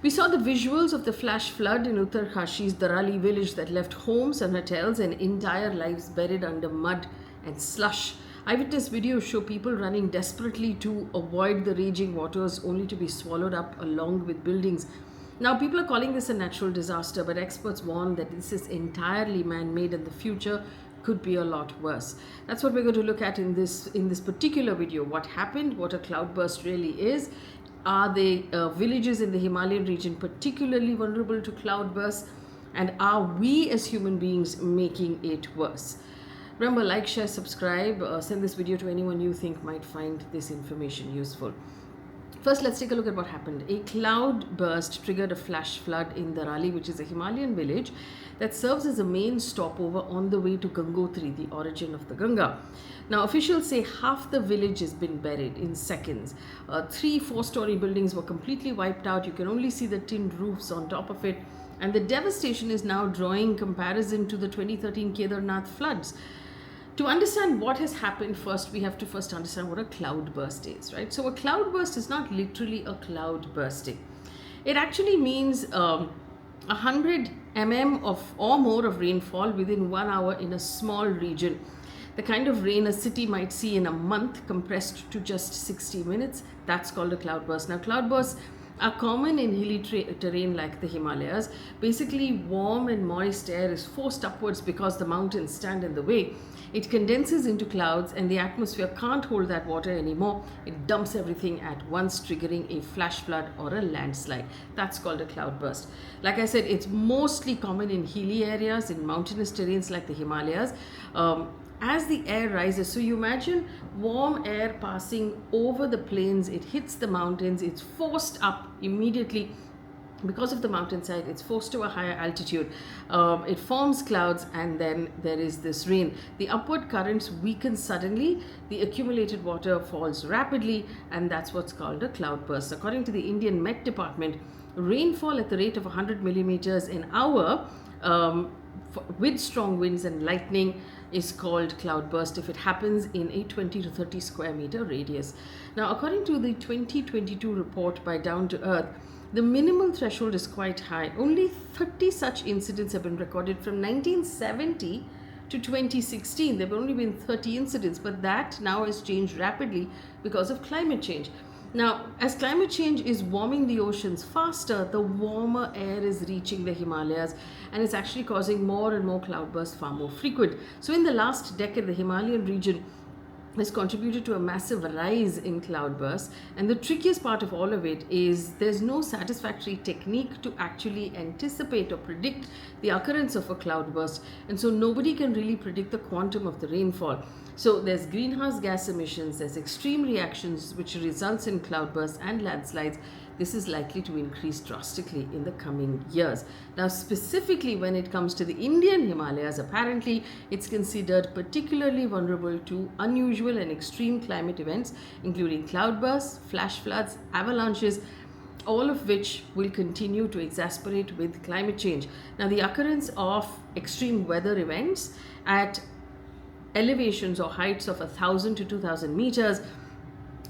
We saw the visuals of the flash flood in Uttarkashi's Dharali village that left homes and hotels and entire lives buried under mud and slush. Eyewitness videos show people running desperately to avoid the raging waters only to be swallowed up along with buildings. Now, people are calling this a natural disaster, but experts warn that this is entirely man-made and the future could be a lot worse. That's what we're going to look at in this particular video. What happened, what a cloudburst really is. Are the villages in the Himalayan region particularly vulnerable to cloudbursts? And are we as human beings making it worse? Remember, like, share, subscribe, send this video to anyone you think might find this information useful. First, let's take a look at what happened. A cloud burst triggered a flash flood in Dharali, which is a Himalayan village that serves as a main stopover on the way to Gangotri, the origin of the Ganga. Now, officials say half the village has been buried in seconds. 3 4-story buildings were completely wiped out. You can only see the tinned roofs on top of it. And the devastation is now drawing comparison to the 2013 Kedarnath floods. To understand what has happened, we have to first understand what a cloudburst is, right? So a cloudburst is not literally a cloud bursting. It actually means 100 mm or more of rainfall within 1 hour in a small region. The kind of rain a city might see in a month compressed to just 60 minutes. That's called a cloudburst. Now, cloudbursts are common in hilly terrain like the Himalayas. Basically, warm and moist air is forced upwards because the mountains stand in the way. It condenses into clouds and the atmosphere can't hold that water anymore. It dumps everything at once, triggering a flash flood or a landslide. That's called a cloudburst. Like I said, it's mostly common in hilly areas, in mountainous terrains like the Himalayas. As the air rises, so you imagine warm air passing over the plains, it hits the mountains, it's forced up immediately because of the mountainside, it's forced to a higher altitude. It forms clouds and then there is this rain. The upward currents weaken suddenly, the accumulated water falls rapidly, and that's what's called a cloudburst. According to the Indian Met Department, rainfall at the rate of 100 millimeters an hour with strong winds and lightning is called cloudburst if it happens in a 20 to 30 square meter radius. Now, according to the 2022 report by Down to Earth, the minimal threshold is quite high. Only 30 such incidents have been recorded from 1970 to 2016. There have only been 30 incidents, but that now has changed rapidly because of climate change. Now, as climate change is warming the oceans faster, the warmer air is reaching the Himalayas and it's actually causing more and more cloudbursts far more frequent. So in the last decade, the Himalayan region has contributed to a massive rise in cloudbursts, and the trickiest part of all of it is there's no satisfactory technique to actually anticipate or predict the occurrence of a cloudburst, and so nobody can really predict the quantum of the rainfall. So there's greenhouse gas emissions, there's extreme reactions which results in cloudbursts and landslides. This is likely to increase drastically in the coming years. Now, specifically when it comes to the Indian Himalayas, apparently it's considered particularly vulnerable to unusual and extreme climate events, including cloudbursts, flash floods, avalanches, all of which will continue to exacerbate with climate change. Now, the occurrence of extreme weather events at elevations or heights of 1,000 to 2,000 meters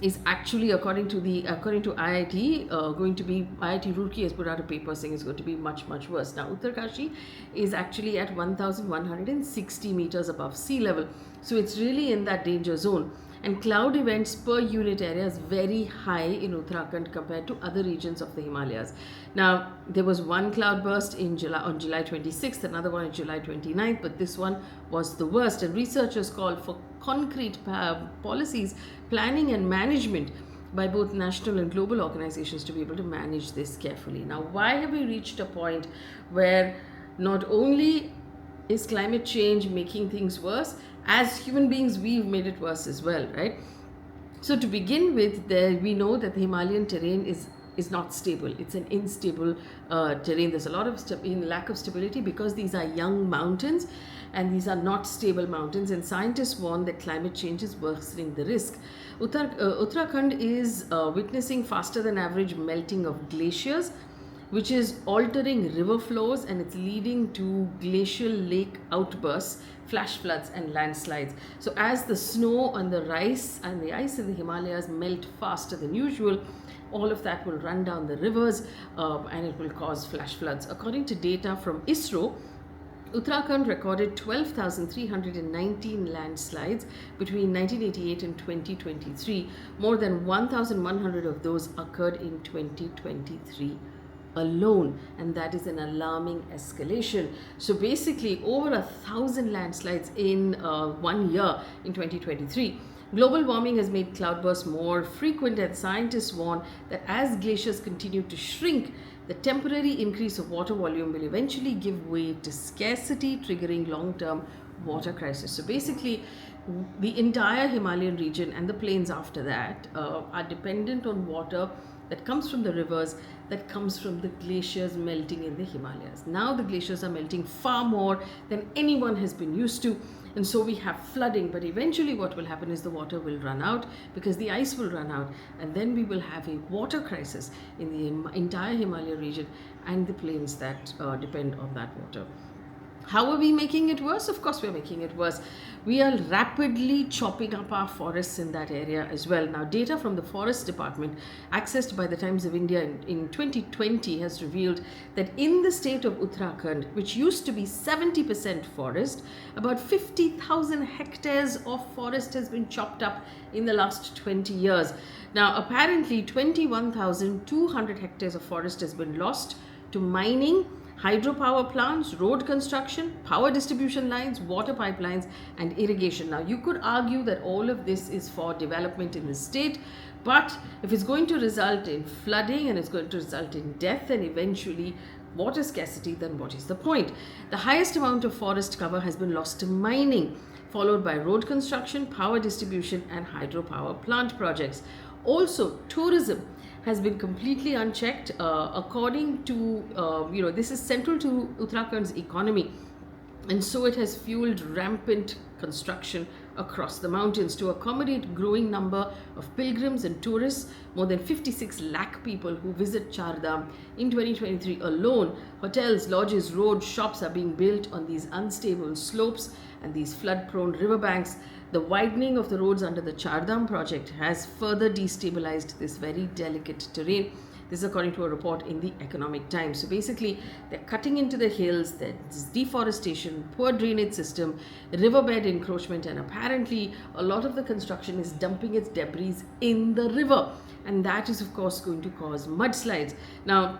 is actually, according to IIT, going to be, IIT Roorkee has put out a paper saying it's going to be much, much worse. Now, Uttarkashi is actually at 1,160 meters above sea level. So it's really in that danger zone. And cloud events per unit area is very high in Uttarakhand compared to other regions of the Himalayas. Now, there was one cloudburst on July 26th, another one on July 29th, but this one was the worst. And researchers called for concrete policies, planning and management by both national and global organizations to be able to manage this carefully. Now, why have we reached a point where not only is climate change making things worse, as human beings, we've made it worse as well, right? So to begin with, we know that the Himalayan terrain is not stable. It's an unstable terrain. There's a lot of lack of stability because these are young mountains and these are not stable mountains, and scientists warn that climate change is worsening the risk. Uttarakhand is witnessing faster than average melting of glaciers. which is altering river flows, and it's leading to glacial lake outbursts, flash floods and landslides. So as the snow and the ice in the Himalayas melt faster than usual, all of that will run down the rivers and it will cause flash floods. According to data from ISRO, Uttarakhand recorded 12,319 landslides between 1988 and 2023. More than 1,100 of those occurred in 2023 alone, and that is an alarming escalation. So basically over 1,000 landslides in 1 year in 2023. Global warming has made cloudbursts more frequent, and scientists warn that as glaciers continue to shrink, the temporary increase of water volume will eventually give way to scarcity, triggering long-term water crisis. So basically, the entire Himalayan region and the plains after that are dependent on water that comes from the rivers, that comes from the glaciers melting in the Himalayas. Now the glaciers are melting far more than anyone has been used to. And so we have flooding, but eventually what will happen is the water will run out because the ice will run out, and then we will have a water crisis in the entire Himalaya region and the plains that depend on that water. How are we making it worse? Of course, we're making it worse. We are rapidly chopping up our forests in that area as well. Now, data from the Forest Department, accessed by the Times of India in 2020, has revealed that in the state of Uttarakhand, which used to be 70% forest, about 50,000 hectares of forest has been chopped up in the last 20 years. Now, apparently, 21,200 hectares of forest has been lost to mining, hydropower plants, road construction, power distribution lines, water pipelines, and irrigation. Now, you could argue that all of this is for development in the state, but if it's going to result in flooding and it's going to result in death and eventually water scarcity, then what is the point? The highest amount of forest cover has been lost to mining, followed by road construction, power distribution, and hydropower plant projects. Also, tourism has been completely unchecked. According to, this is central to Uttarakhand's economy. And so it has fueled rampant construction across the mountains to accommodate growing number of pilgrims and tourists. More than 56 lakh people who visit Char Dham in 2023 alone. Hotels, lodges, roads, shops are being built on these unstable slopes and these flood-prone riverbanks. The widening of the roads under the Char Dham project has further destabilized this very delicate terrain. This is according to a report in the Economic Times. So basically, they're cutting into the hills, there's deforestation, poor drainage system, riverbed encroachment, and apparently a lot of the construction is dumping its debris in the river. And that is, of course, going to cause mudslides. Now,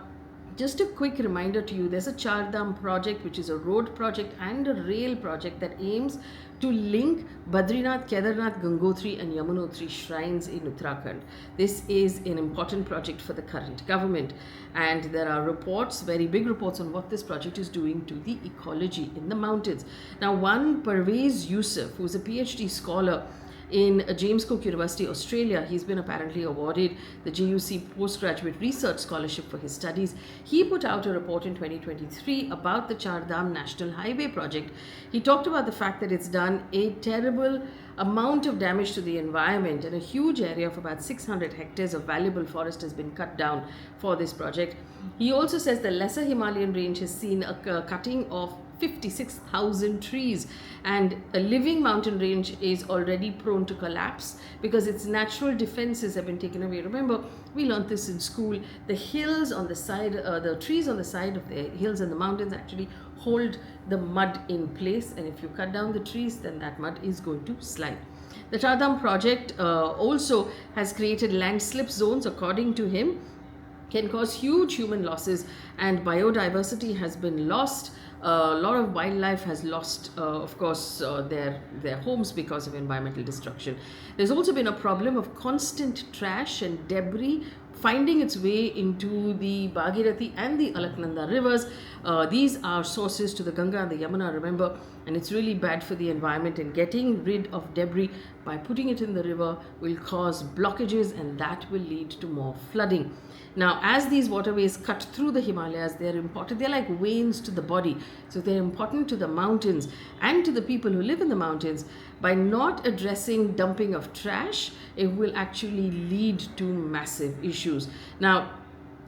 just a quick reminder to you, there's a Char Dham project, which is a road project and a rail project that aims to link Badrinath, Kedarnath, Gangotri and Yamunotri shrines in Uttarakhand. This is an important project for the current government, and there are reports, very big reports, on what this project is doing to the ecology in the mountains. Now, one Parvez Yusuf, who's a PhD scholar in James Cook University, Australia, he's been apparently awarded the JUC Postgraduate Research Scholarship for his studies. He put out a report in 2023 about the Char Dham National Highway project. He talked about the fact that it's done a terrible amount of damage to the environment, and a huge area of about 600 hectares of valuable forest has been cut down for this project. He also says the Lesser Himalayan range has seen a cutting of 56,000 trees, and a living mountain range is already prone to collapse because its natural defenses have been taken away. Remember, we learned this in school. The hills on the side, the trees on the side of the hills and the mountains actually hold the mud in place, and if you cut down the trees, then that mud is going to slide. The Char Dham project also has created landslip zones, according to him, can cause huge human losses, and biodiversity has been lost. A lot of wildlife has lost, of course, their homes because of environmental destruction. There's also been a problem of constant trash and debris finding its way into the Bhagirathi and the Alaknanda rivers. These are sources to the Ganga and the Yamuna, remember, and it's really bad for the environment, and getting rid of debris by putting it in the river will cause blockages, and that will lead to more flooding. Now, as these waterways cut through the Himalayas, they're important. They're like veins to the body. So they're important to the mountains and to the people who live in the mountains. By not addressing dumping of trash, it will actually lead to massive issues. Now,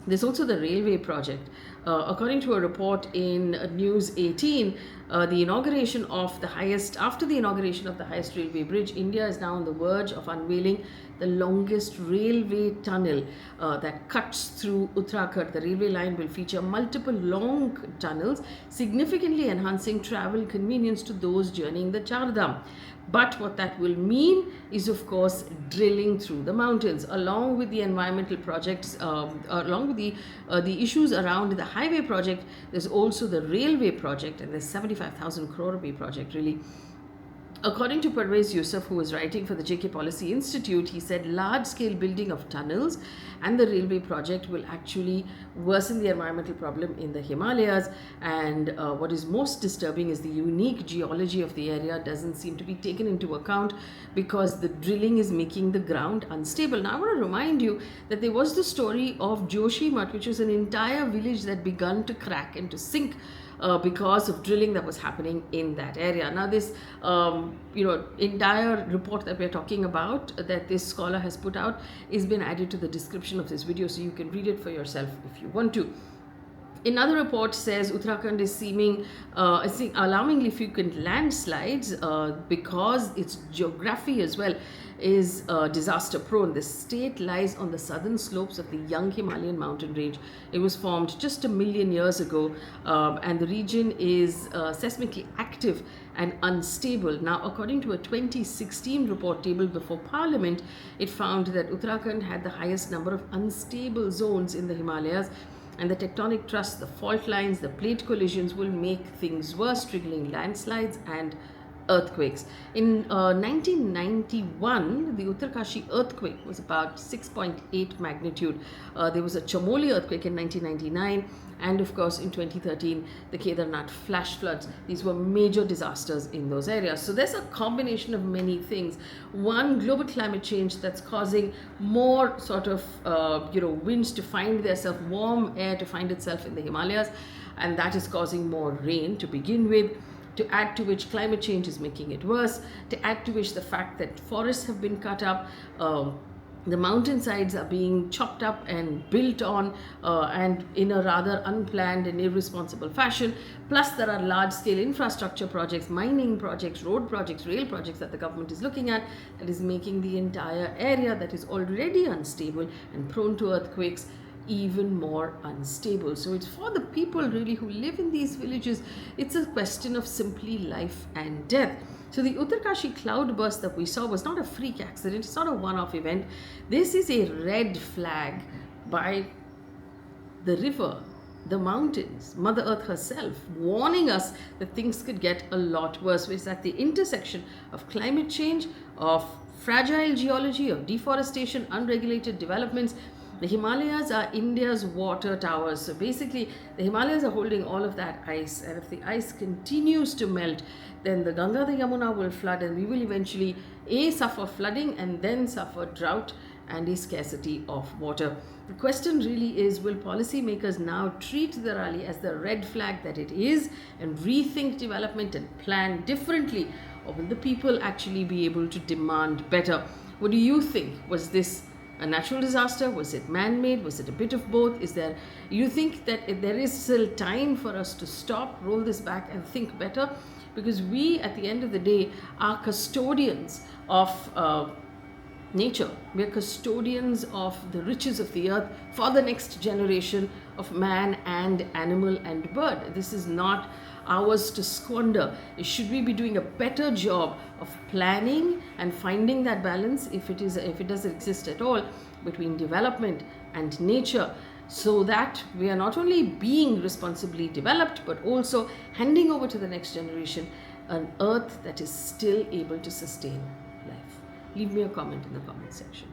There's also the railway project. According to a report in News 18, the inauguration of the highest, after the inauguration of the highest railway bridge, India is now on the verge of unveiling the longest railway tunnel that cuts through Uttarakhand. The railway line will feature multiple long tunnels, significantly enhancing travel convenience to those journeying the Char Dham. But what that will mean is, of course, drilling through the mountains, along with the environmental projects, along with the issues around the highway project. There's also the railway project, and there's 75,000 crore rupee project, really. According to Parvez Yusuf, who was writing for the JK Policy Institute, he said large-scale building of tunnels and the railway project will actually worsen the environmental problem in the Himalayas. And what is most disturbing is the unique geology of the area doesn't seem to be taken into account because the drilling is making the ground unstable. Now, I want to remind you that there was the story of Joshimath, which was an entire village that began to crack and to sink because of drilling that was happening in that area. Now, this entire report that we're talking about that this scholar has put out is been added to the description of this video, so you can read it for yourself if you want to. Another report says Uttarakhand is seeing alarmingly frequent landslides because its geography as well is disaster prone. The state lies on the southern slopes of the young Himalayan mountain range. It was formed just 1 million years ago, and the region is seismically active and unstable. Now, according to a 2016 report tabled before Parliament, it found that Uttarakhand had the highest number of unstable zones in the Himalayas. And the tectonic thrust, the fault lines, the plate collisions will make things worse, triggering landslides and earthquakes. In 1991, the Uttarkashi earthquake was about 6.8 magnitude. There was a Chamoli earthquake in 1999, and of course in 2013 the Kedarnath flash floods. These were major disasters in those areas. So there's a combination of many things. One, global climate change that's causing more sort of winds to find themselves, warm air to find itself in the Himalayas, and that is causing more rain to begin with. To add to which climate change is making it worse, to add to which the fact that forests have been cut up, the mountainsides are being chopped up and built on and in a rather unplanned and irresponsible fashion. Plus there are large-scale infrastructure projects, mining projects, road projects, rail projects that the government is looking at that is making the entire area that is already unstable and prone to earthquakes even more unstable. So it's for the people really who live in these villages. It's a question of simply life and death. So the Uttarkashi cloudburst that we saw was not a freak accident. It's not a one-off event. This is a red flag by the river, the mountains, Mother Earth herself, warning us that things could get a lot worse. It's at the intersection of climate change, of fragile geology, of deforestation, unregulated developments. The Himalayas are India's water towers. So basically, the Himalayas are holding all of that ice. And if the ice continues to melt, then the Ganga, the Yamuna will flood, and we will eventually suffer flooding and then suffer drought and a scarcity of water. The question really is, will policymakers now treat Dharali as the red flag that it is and rethink development and plan differently? Or will the people actually be able to demand better? What do you think? Was this a natural disaster? Was it man-made? Was it a bit of both? You think that there is still time for us to stop, roll this back and think better? Because we, at the end of the day, are custodians of nature. We are custodians of the riches of the earth for the next generation of man and animal and bird. This is not ours to squander. Should we be doing a better job of planning and finding that balance, if it does exist at all, between development and nature, so that we are not only being responsibly developed but also handing over to the next generation an earth that is still able to sustain life? Leave me a comment in the comment section.